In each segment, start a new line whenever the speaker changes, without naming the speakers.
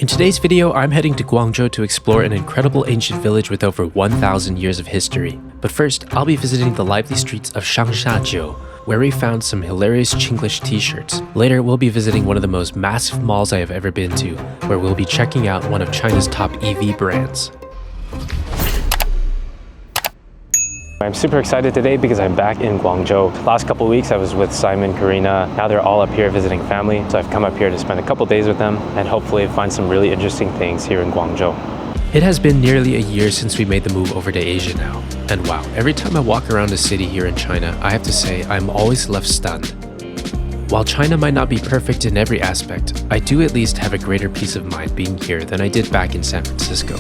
In today's video, I'm heading to Guangzhou to explore an incredible ancient village with over 1,000 years of history. But first, I'll be visiting the lively streets of Shangxiajiu, where we found some hilarious Chinglish t-shirts. Later, we'll be visiting one of the most massive malls I have ever been to, where we'll be checking out one of China's top EV brands. I'm super excited today because I'm back in Guangzhou. Last couple weeks I was with Simon, Karina. Now they're all up here visiting family. So I've come up here to spend a couple days with them and hopefully find some really interesting things here in Guangzhou. It has been nearly a year since we made the move over to Asia now. And wow, every time I walk around a city here in China, I have to say I'm always left stunned. While China might not be perfect in every aspect, I do at least have a greater peace of mind being here than I did back in San Francisco.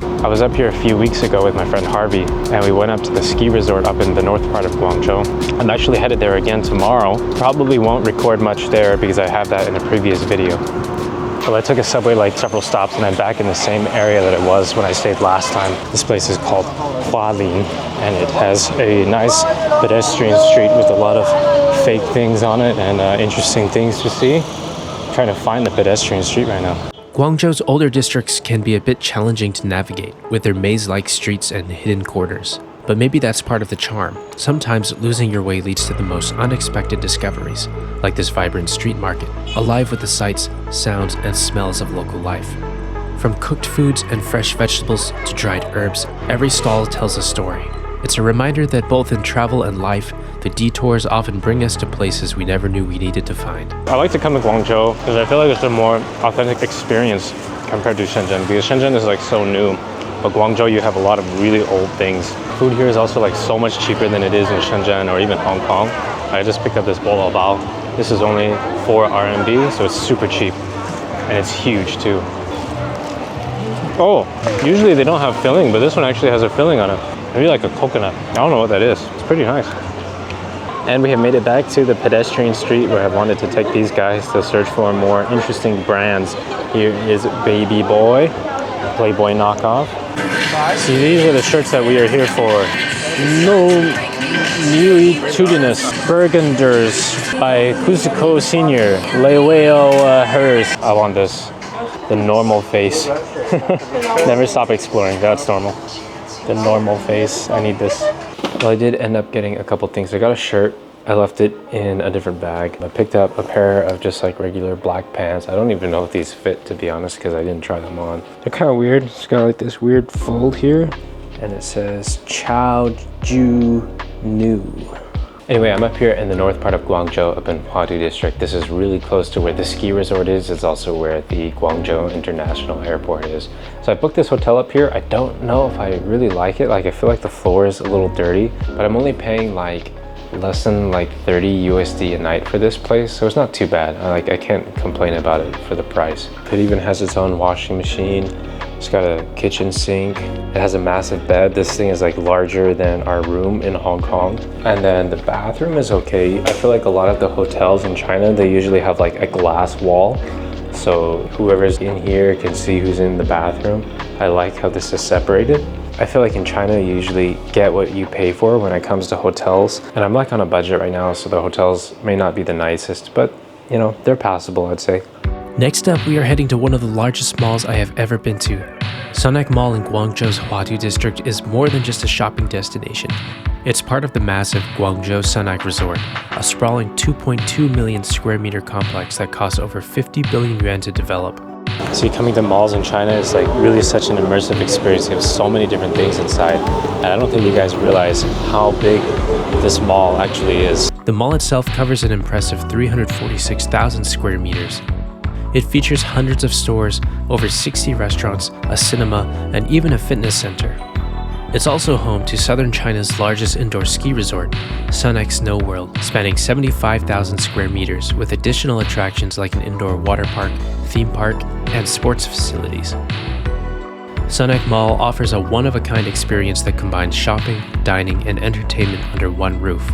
I was up here a few weeks ago with my friend Harvey, and we went up to the ski resort up in the north part of Guangzhou. I'm actually headed there again tomorrow. Probably won't record much there because I have that in a previous video. Well, I took a subway like several stops and I'm back in the same area that it was when I stayed last time. This place is called Hualin, and it has a nice pedestrian street with a lot of fake things on it and interesting things to see. I'm trying to find the pedestrian street right now. Guangzhou's older districts can be a bit challenging to navigate, with their maze-like streets and hidden corners. But maybe that's part of the charm. Sometimes losing your way leads to the most unexpected discoveries, like this vibrant street market, alive with the sights, sounds, and smells of local life. From cooked foods and fresh vegetables to dried herbs, every stall tells a story. It's a reminder that both in travel and life, the detours often bring us to places we never knew we needed to find. I like to come to Guangzhou because I feel like it's a more authentic experience compared to Shenzhen, because Shenzhen is like so new, but Guangzhou you have a lot of really old things. Food here is also like so much cheaper than it is in Shenzhen or even Hong Kong. I just picked up this bowl of bao. This is only 4 RMB, so it's super cheap, and it's huge too. Oh, usually they don't have filling, but this one actually has a filling on it. Maybe like a coconut. I don't know what that is. It's pretty nice. And we have made it back to the pedestrian street where I wanted to take these guys to search for more interesting brands. Here is Baby Boy, Playboy knockoff. See, these are the shirts that we are here for. No Multitudinous Burgunders by Cusco Senior. Leweo Hers. I want this. The normal face. Never stop exploring. That's normal. The normal face. I need this. Well, I did end up getting a couple things. I got a shirt. I left it in a different bag. I picked up a pair of just like regular black pants. I don't even know if these fit, to be honest, because I didn't try them on. They're kind of weird. It's got like this weird fold here. And it says Chao Ju Nu. Anyway, I'm up here in the north part of Guangzhou, up in Huadu district. This is really close to where the ski resort is. It's also where the Guangzhou International Airport is. So I booked this hotel up here. I don't know if I really like it. Like, I feel like the floor is a little dirty, but I'm only paying like less than like 30 USD a night for this place. So it's not too bad. I can't complain about it for the price. It even has its own washing machine. It's got a kitchen sink. It has a massive bed. This thing is like larger than our room in Hong Kong. And then the bathroom is okay. I feel like a lot of the hotels in China, they usually have like a glass wall. So whoever's in here can see who's in the bathroom. I like how this is separated. I feel like in China, you usually get what you pay for when it comes to hotels. And I'm like on a budget right now, so the hotels may not be the nicest, but you know, they're passable, I'd say. Next up, we are heading to one of the largest malls I have ever been to. Sunac Mall in Guangzhou's Huadu district is more than just a shopping destination. It's part of the massive Guangzhou Sunac Resort, a sprawling 2.2 million square meter complex that costs over 50 billion yuan to develop. See, coming to malls in China is like really such an immersive experience. You have so many different things inside, and I don't think you guys realize how big this mall actually is. The mall itself covers an impressive 346,000 square meters. It features hundreds of stores, over 60 restaurants, a cinema, and even a fitness center. It's also home to southern China's largest indoor ski resort, Sunac Snow World, spanning 75,000 square meters with additional attractions like an indoor water park, theme park, and sports facilities. Sunac Mall offers a one-of-a-kind experience that combines shopping, dining, and entertainment under one roof.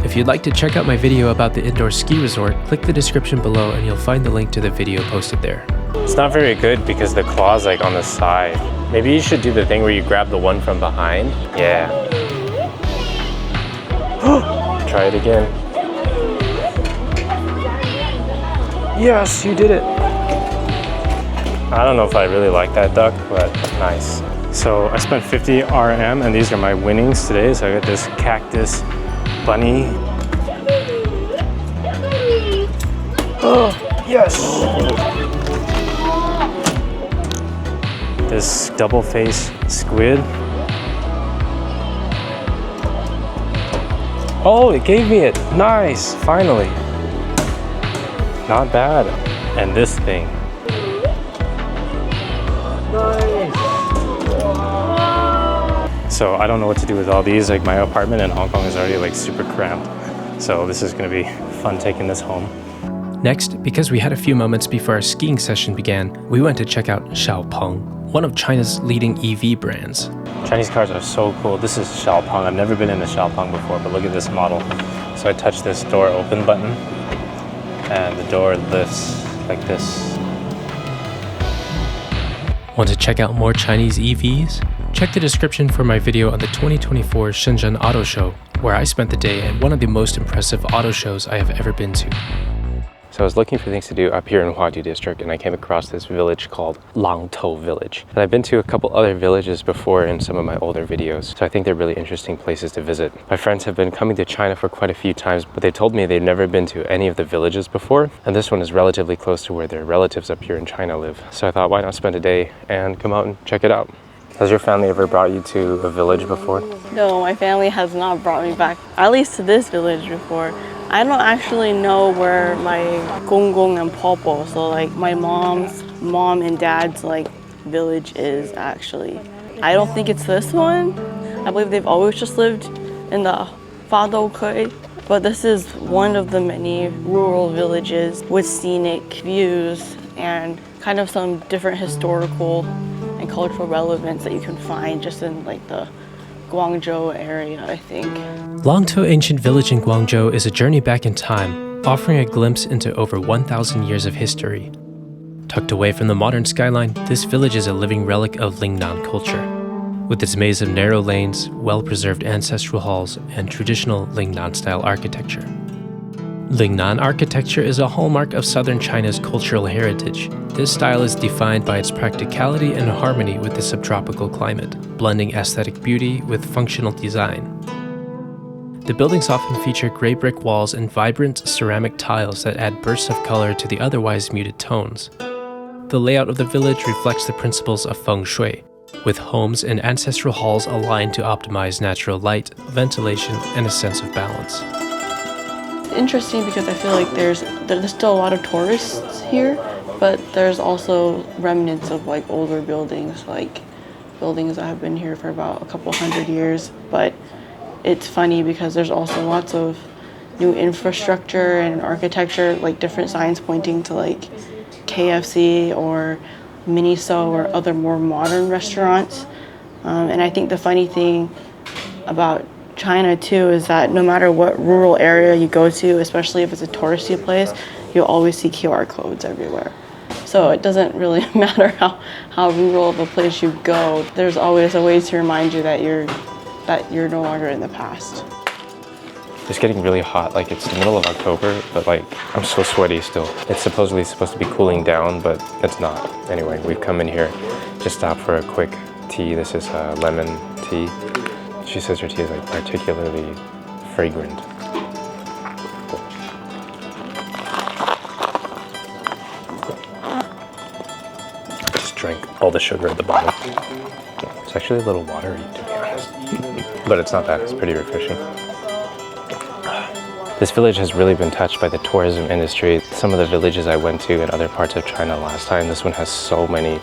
If you'd like to check out my video about the indoor ski resort, click the description below and you'll find the link to the video posted there. It's not very good because the claw's like on the side. Maybe you should do the thing where you grab the one from behind. Yeah. Try it again. Yes, you did it. I don't know if I really like that duck, but nice. So I spent 50 RM and these are my winnings today. So I got this cactus bunny. Oh, yes! This double face squid. Oh, it gave me it. Nice, finally. Not bad. And this thing. Nice. So I don't know what to do with all these. Like my apartment in Hong Kong is already like super cramped. So this is gonna be fun taking this home.
Next, because we had a few moments before our skiing session began, we went to check out Xiaopeng, one of China's leading EV brands.
Chinese cars are so cool. This is Xiaopeng. I've never been in a Xiaopeng before, but look at this model. So I touch this door open button and the door lifts like this.
Want to check out more Chinese EVs? Check the description for my video on the 2024 Shenzhen Auto Show, where I spent the day at one of the most impressive auto shows I have ever been to.
So I was looking for things to do up here in Huadu district and I came across this village called Longto Village. And I've been to a couple other villages before in some of my older videos, so I think they're really interesting places to visit. My friends have been coming to China for quite a few times, but they told me they've never been to any of the villages before, and this one is relatively close to where their relatives up here in China live. So I thought, why not spend a day and come out and check it out. Has your family ever brought you to a village before?
No, my family has not brought me back, at least to this village before. I don't actually know where my Gong and Popo, so like my mom's mom and dad's like village is actually. I don't think it's this one. I believe they've always just lived in the Fado Kui, but this is one of the many rural villages with scenic views and kind of some different historical and cultural relevance that you can find just in like the Guangzhou area, I think.
Langtou Ancient Village in Guangzhou is a journey back in time, offering a glimpse into over 1,000 years of history. Tucked away from the modern skyline, this village is a living relic of Lingnan culture, with its maze of narrow lanes, well-preserved ancestral halls, and traditional Lingnan-style architecture. Lingnan architecture is a hallmark of southern China's cultural heritage. This style is defined by its practicality and harmony with the subtropical climate, blending aesthetic beauty with functional design. The buildings often feature gray brick walls and vibrant ceramic tiles that add bursts of color to the otherwise muted tones. The layout of the village reflects the principles of feng shui, with homes and ancestral halls aligned to optimize natural light, ventilation, and a sense of balance.
Interesting because I feel like there's still a lot of tourists here, but there's also remnants of like older buildings, like buildings that have been here for about a couple hundred years. But it's funny because there's also lots of new infrastructure and architecture, like different signs pointing to like KFC or Miniso or other more modern restaurants. And I think the funny thing about China too is that no matter what rural area you go to, especially if it's a touristy place, you'll always see QR codes everywhere. So it doesn't really matter how rural of a place you go, there's always a way to remind you that you're no longer in the past.
It's getting really hot, like it's the middle of October, but like I'm so sweaty still. It's supposedly supposed to be cooling down, but it's not. Anyway, we've come in here, just stopped for a quick tea. This is lemon tea. She says her tea is like particularly fragrant. Just drank all the sugar at the bottom. It's actually a little watery, to be honest. But it's not bad, it's pretty refreshing. This village has really been touched by the tourism industry. Some of the villages I went to in other parts of China last time, this one has so many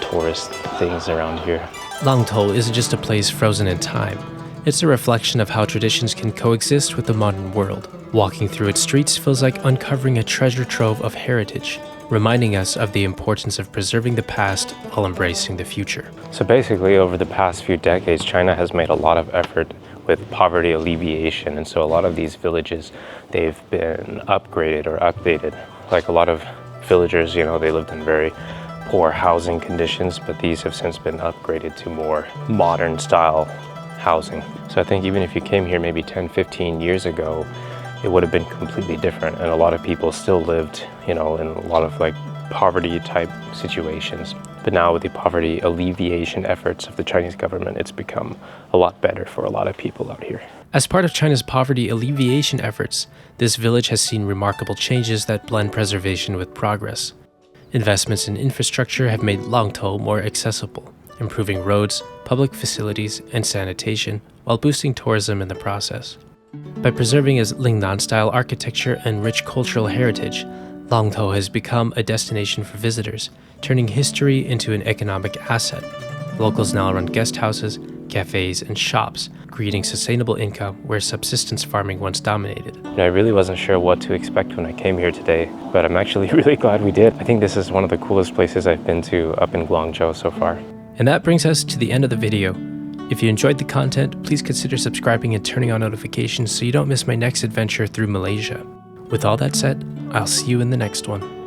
tourist things around here.
Langtou isn't just a place frozen in time. It's a reflection of how traditions can coexist with the modern world. Walking through its streets feels like uncovering a treasure trove of heritage, reminding us of the importance of preserving the past while embracing the future.
So basically, over the past few decades, China has made a lot of effort with poverty alleviation, and so a lot of these villages, they've been upgraded or updated. Like a lot of villagers, you know, they lived in very poor housing conditions, but these have since been upgraded to more modern style housing. So I think even if you came here maybe 10, 15 years ago, it would have been completely different, and a lot of people still lived, you know, in a lot of like poverty type situations. But now with the poverty alleviation efforts of the Chinese government, it's become a lot better for a lot of people out here.
As part of China's poverty alleviation efforts, this village has seen remarkable changes that blend preservation with progress. Investments in infrastructure have made Longtou more accessible, improving roads, public facilities, and sanitation, while boosting tourism in the process. By preserving its Lingnan-style architecture and rich cultural heritage, Longtou has become a destination for visitors, turning history into an economic asset. Locals now run guest houses, cafes, and shops, creating sustainable income where subsistence farming once dominated.
I really wasn't sure what to expect when I came here today, but I'm actually really glad we did. I think this is one of the coolest places I've been to up in Guangzhou so far.
And that brings us to the end of the video. If you enjoyed the content, please consider subscribing and turning on notifications so you don't miss my next adventure through Malaysia. With all that said, I'll see you in the next one.